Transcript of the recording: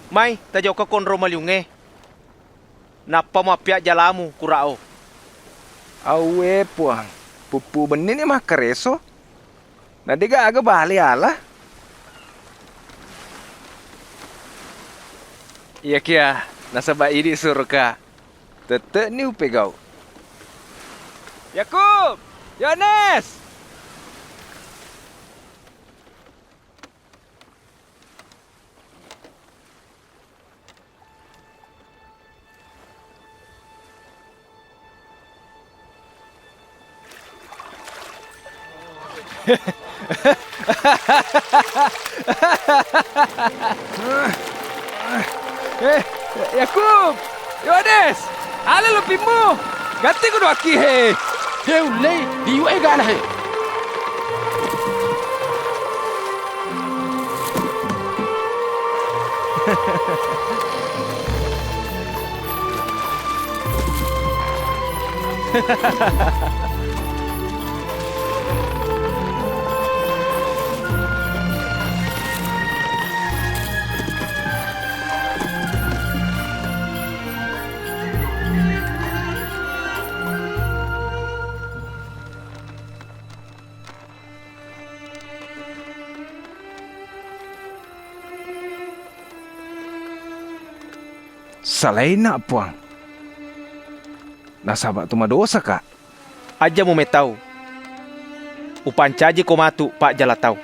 Mai, tajau ka kon romaliunge. Napa mapiak jalamu kurao? Awe puang. Pupu benih ni mah kereso. Nadiga aga bali ala. Iya kia, nasaba ini surga. Tete ni upegau. Yakub! Yohanes! Yakub! Yohanes! Ala lupimu! Ganti ko do aqui, he! Heu lei di ue gana he. Salain nak puang. Nasaba tu madosa kak. Aja mo metau. Upancaji ko matu pak jalatau.